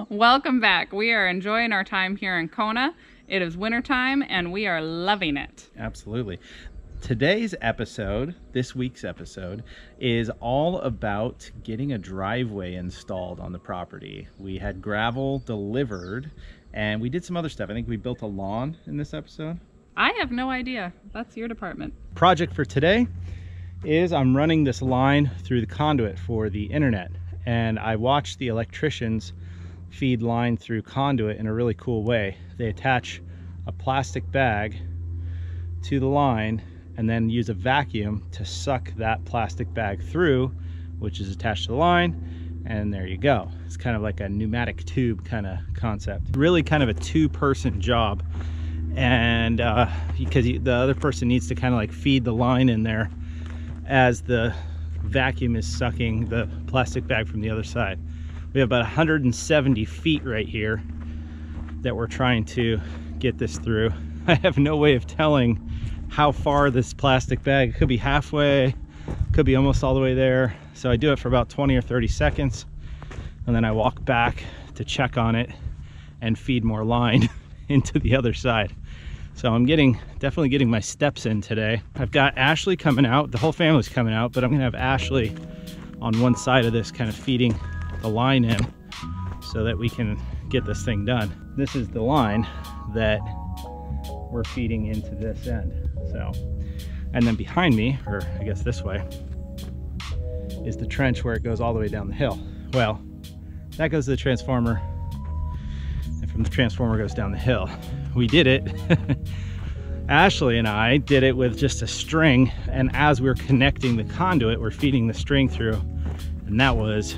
Welcome back. We are enjoying our time here in Kona. It is wintertime and we are loving it. Absolutely. Today's episode, this week's episode, is all about getting a driveway installed on the property. We had gravel delivered and we did some other stuff. I think we built a lawn in this episode. I have no idea. That's your department. Project for today is I'm running this line through the conduit for the internet, and I watched the electricians feed line through conduit in a really cool way. They attach a plastic bag to the line and then use a vacuum to suck that plastic bag through, which is attached to the line, and there you go. It's kind of like a pneumatic tube kind of concept. Really kind of a two-person job, and because the other person needs to kind of like feed the line in there as the vacuum is sucking the plastic bag from the other side. We have about 170 feet right here that we're trying to get this through. I have no way of telling how far this plastic bag, it could be halfway, could be almost all the way there. So I do it for about 20 or 30 seconds and then I walk back to check on it and feed more line into the other side. So I'm definitely getting my steps in today. I've got Ashley coming out, the whole family's coming out, but I'm gonna have Ashley on one side of this kind of feeding the line in so that we can get this thing done. This is the line that we're feeding into this end. So, and then behind me, or I guess this way, is the trench where it goes all the way down the hill. Well, that goes to the transformer, and from the transformer goes down the hill. We did it. Ashley and I did it with just a string, and as we're connecting the conduit, we're feeding the string through, and that was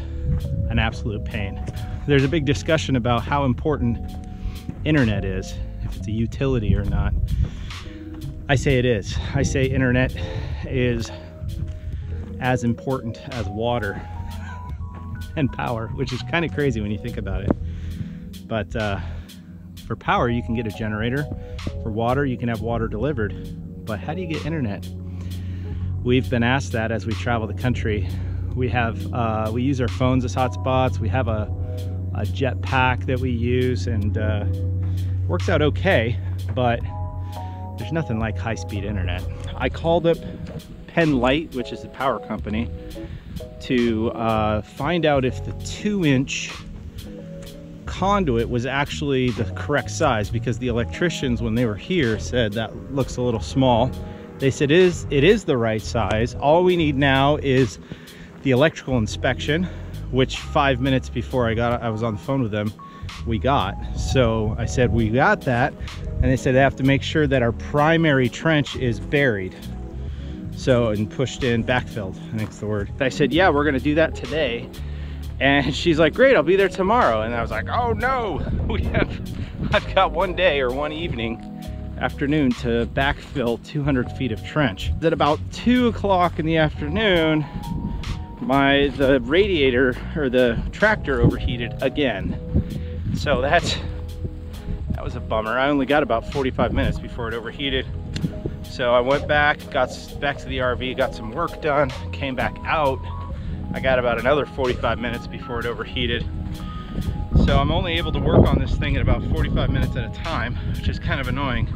an absolute pain. There's a big discussion about how important internet is, if it's a utility or not. I say it is. I say internet is as important as water and power, which is kind of crazy when you think about it. But for power, you can get a generator. For water, you can have water delivered. But how do you get internet? We've been asked that as we travel the country. We use our phones as hotspots. We have a jetpack that we use, and works out okay, but there's nothing like high-speed internet. I called up Penn Light, which is the power company, to find out if the 2-inch conduit was actually the correct size, because the electricians, when they were here, said that looks a little small. They said it is the right size. All we need now is the electrical inspection, which 5 minutes before I was on the phone with them, we got. So I said, we got that. And they said they have to make sure that our primary trench is buried. So, and pushed in, backfilled, I think it's the word. I said, yeah, we're gonna do that today. And she's like, great, I'll be there tomorrow. And I was like, oh no, I've got one day or one afternoon to backfill 200 feet of trench. At about 2 o'clock in the afternoon, the radiator or the tractor overheated again. So that was a bummer. I only got about 45 minutes before it overheated. So I went back to the RV, got some work done, came back out. I got about another 45 minutes before it overheated. So I'm only able to work on this thing at about 45 minutes at a time, which is kind of annoying.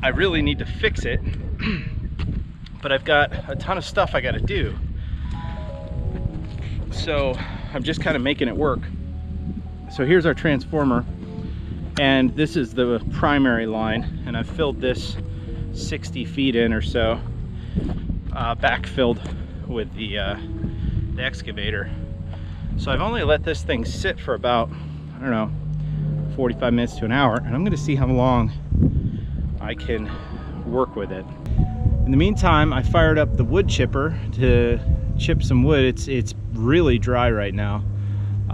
I really need to fix it, but I've got a ton of stuff I got to do. So I'm just kind of making it work. So here's our transformer, and this is the primary line, and I've filled this 60 feet in or so, backfilled with the excavator. So I've only let this thing sit for about, I don't know, 45 minutes to an hour, and I'm going to see how long I can work with it. In the meantime, I fired up the wood chipper to chip some wood. It's really dry right now.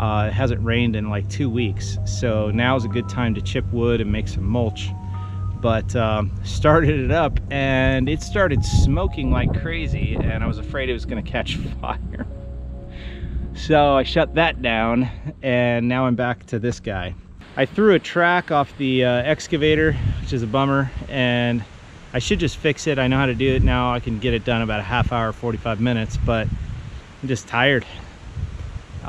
It hasn't rained in like 2 weeks, so now's a good time to chip wood and make some mulch. But started it up and it started smoking like crazy, and I was afraid it was going to catch fire. So I shut that down, and now I'm back to this guy. I threw a track off the excavator, which is a bummer, and I should just fix it. I know how to do it now. I can get it done about a half hour, 45 minutes, but I'm just tired.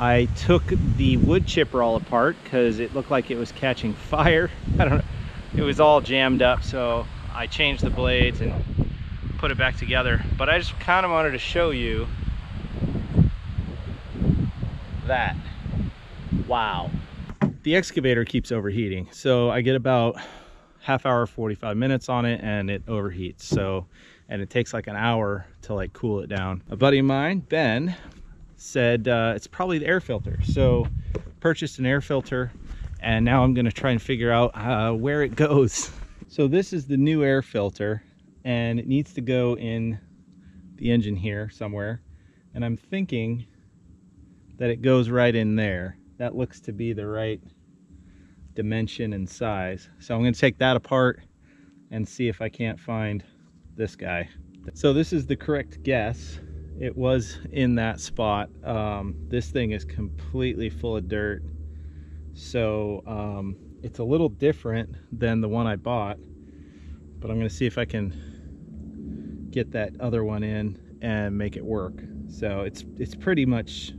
I took the wood chipper all apart because it looked like it was catching fire. I don't know, it was all jammed up, so I changed the blades and put it back together. But I just kind of wanted to show you that. Wow. The excavator keeps overheating, so I get about half hour, 45 minutes on it, and it overheats. So, and it takes like an hour to like cool it down. A buddy of mine, Ben, said it's probably the air filter. So purchased an air filter, and now I'm gonna try and figure out where it goes. So this is the new air filter, and it needs to go in the engine here somewhere. And I'm thinking that it goes right in there. That looks to be the right dimension and size. So I'm going to take that apart and see if I can't find this guy. So this is the correct guess. It was in that spot. This thing is completely full of dirt. So it's a little different than the one I bought, but I'm going to see if I can get that other one in and make it work. So it's pretty much,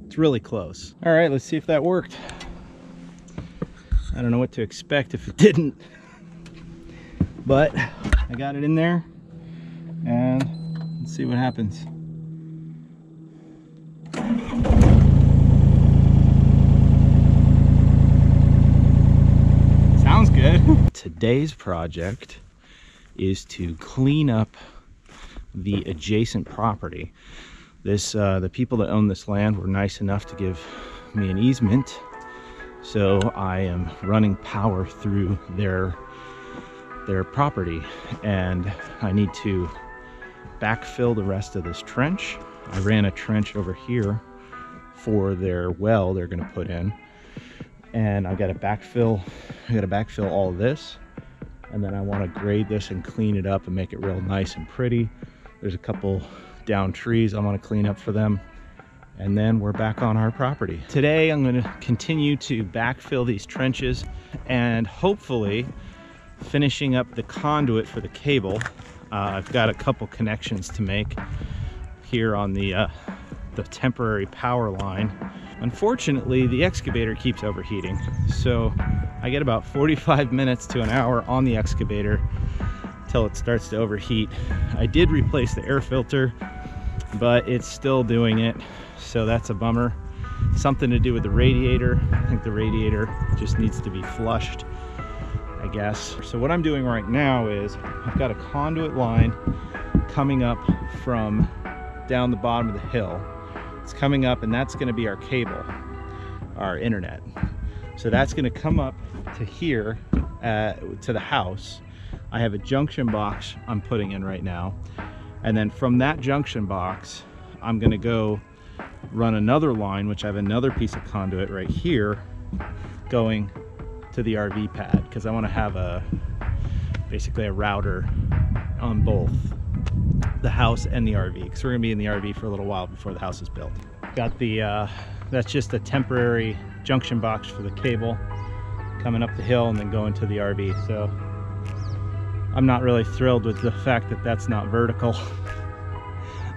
it's really close. All right, let's see if that worked. I don't know what to expect if it didn't, but I got it in there, and let's see what happens. Sounds good. Today's project is to clean up the adjacent property. The people that own this land were nice enough to give me an easement, so I am running power through their property, and I need to backfill the rest of this trench. I ran a trench over here for their well they're going to put in, and I got to backfill all of this, and then I want to grade this and clean it up and make it real nice and pretty. There's a couple down trees I want to clean up for them, and then we're back on our property. Today I'm going to continue to backfill these trenches and hopefully finishing up the conduit for the cable. I've got a couple connections to make here on the temporary power line. Unfortunately, the excavator keeps overheating, so I get about 45 minutes to an hour on the excavator till it starts to overheat. I did replace the air filter, but it's still doing it, so that's a bummer. Something to do with the radiator. I think the radiator just needs to be flushed, I guess. So what I'm doing right now is I've got a conduit line coming up from down the bottom of the hill. It's coming up, and that's going to be our cable, our internet. So that's going to come up to here, to the house. I have a junction box I'm putting in right now, and then from that junction box I'm going to go run another line, which I have another piece of conduit right here going to the RV pad, because I want to have basically a router on both the house and the RV, because we're going to be in the RV for a little while before the house is built. Got the that's just a temporary junction box for the cable coming up the hill and then going to the RV. So I'm not really thrilled with the fact that that's not vertical,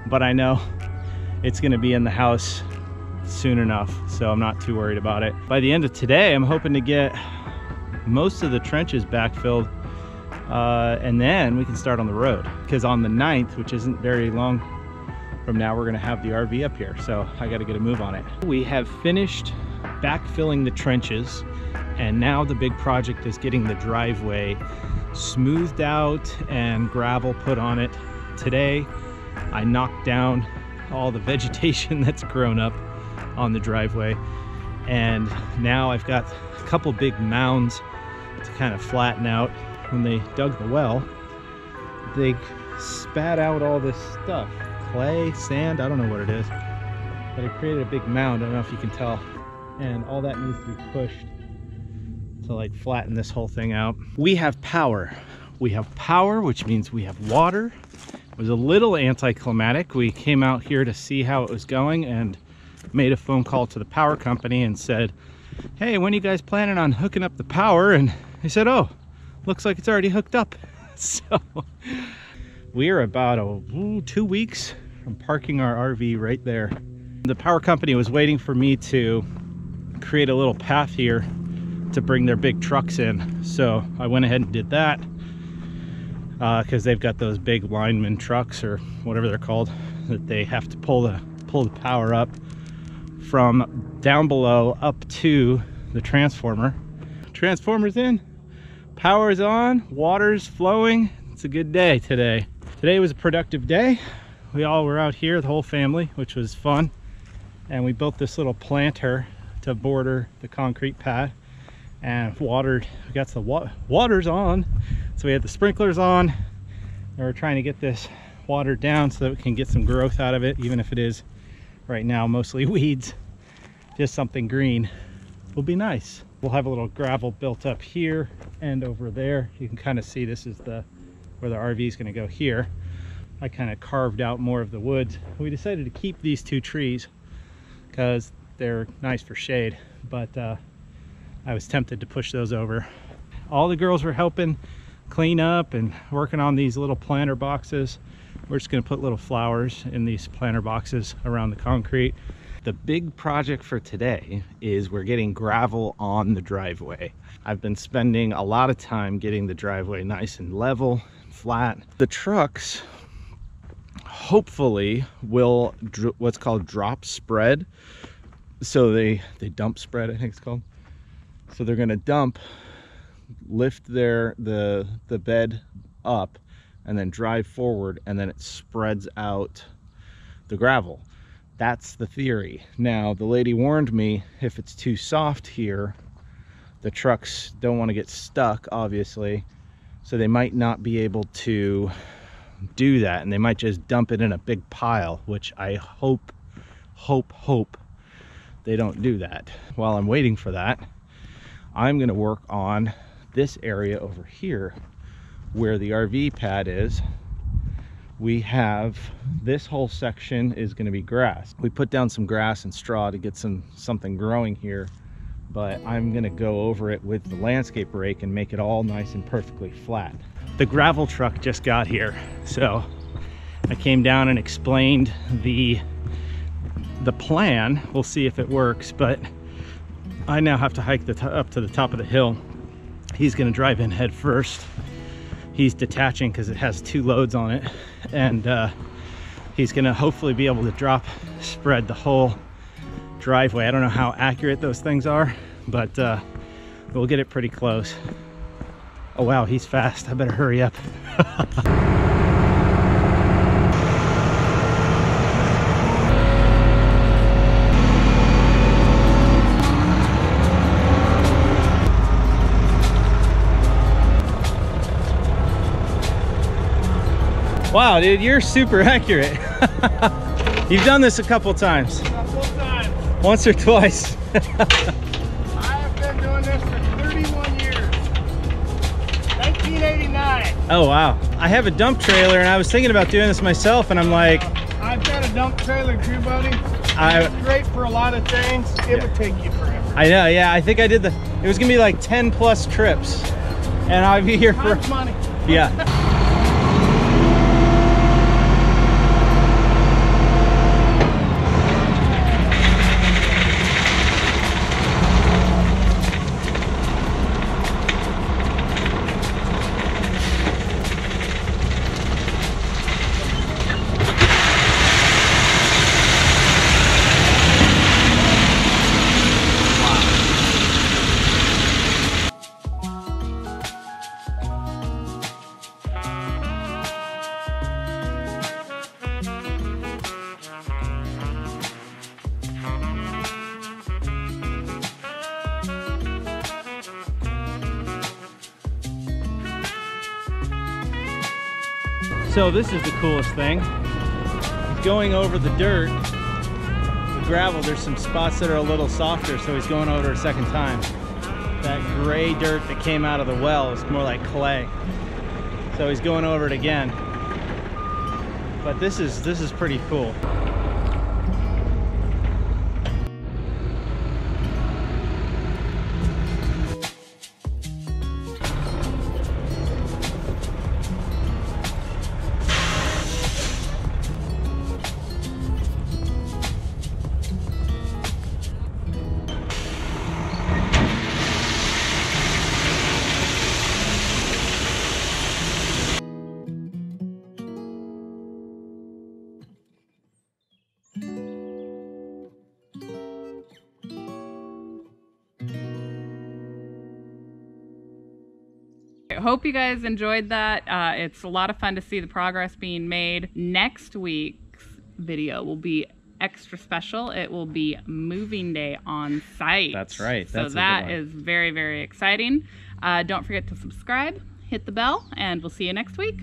but I know it's going to be in the house soon enough, so I'm not too worried about it. By the end of today, I'm hoping to get most of the trenches backfilled, and then we can start on the road, because on the 9th, which isn't very long from now, we're going to have the RV up here, so I got to get a move on it. We have finished backfilling the trenches, and now the big project is getting the driveway smoothed out and gravel put on it. Today I knocked down all the vegetation that's grown up on the driveway, and now I've got a couple big mounds to kind of flatten out. When they dug the well, they spat out all this stuff, clay, sand, I don't know what it is, but it created a big mound. I don't know if you can tell, and all that needs to be pushed to like flatten this whole thing out. We have power. We have power, which means we have water. It was a little anticlimactic. We came out here to see how it was going and made a phone call to the power company and said, hey, when are you guys planning on hooking up the power? And they said, oh, looks like it's already hooked up. So we are about 2 weeks from parking our RV right there. The power company was waiting for me to create a little path here to bring their big trucks in. So I went ahead and did that because they've got those big lineman trucks, or whatever they're called, that they have to pull the power up from down below up to the transformer. Transformer's in, power's on, water's flowing. It's a good day today. Today was a productive day. We all were out here, the whole family, which was fun. And we built this little planter to border the concrete pad and watered. We got the water's on, so we had the sprinklers on, and we're trying to get this watered down so that we can get some growth out of it, even if it is right now mostly weeds. Just something green will be nice. We'll have a little gravel built up here and over there. You can kind of see this is where the RV is going to go here. I kind of carved out more of the woods. We decided to keep these two trees because they're nice for shade, but I was tempted to push those over. All the girls were helping clean up and working on these little planter boxes. We're just going to put little flowers in these planter boxes around the concrete. The big project for today is we're getting gravel on the driveway. I've been spending a lot of time getting the driveway nice and level and flat. The trucks hopefully will what's called drop spread. So they dump spread, I think it's called. So they're going to dump, lift the bed up, and then drive forward, and then it spreads out the gravel. That's the theory. Now, the lady warned me if it's too soft here, the trucks don't want to get stuck, obviously, so they might not be able to do that, and they might just dump it in a big pile, which I hope they don't do that. While I'm waiting for that, I'm going to work on this area over here where the RV pad is. We have this whole section is going to be grass. We put down some grass and straw to get something growing here, but I'm going to go over it with the landscape rake and make it all nice and perfectly flat. The gravel truck just got here, so I came down and explained the plan. We'll see if it works, but I now have to hike up to the top of the hill. He's going to drive in head first. He's detaching because it has two loads on it, and he's going to hopefully be able to spread the whole driveway. I don't know how accurate those things are, but we'll get it pretty close. Oh wow, he's fast. I better hurry up. Wow, dude, you're super accurate. You've done this a couple times. Couple times. Once or twice. I have been doing this for 31 years. 1989. Oh wow. I have a dump trailer and I was thinking about doing this myself, and I'm like, I've got a dump trailer too, buddy. It's great for a lot of things. It would take you forever. I know, yeah. I think I did it was gonna be like 10 plus trips, and I'd be here for money. Yeah. So this is the coolest thing. Going over the dirt, the gravel, there's some spots that are a little softer, so he's going over a second time. That gray dirt that came out of the well is more like clay. So he's going over it again. But this is pretty cool. Hope you guys enjoyed that. It's a lot of fun to see the progress being made. Next week's video will be extra special. It will be moving day on site. That's right. So that is very, very exciting. Don't forget to subscribe, hit the bell, and we'll see you next week.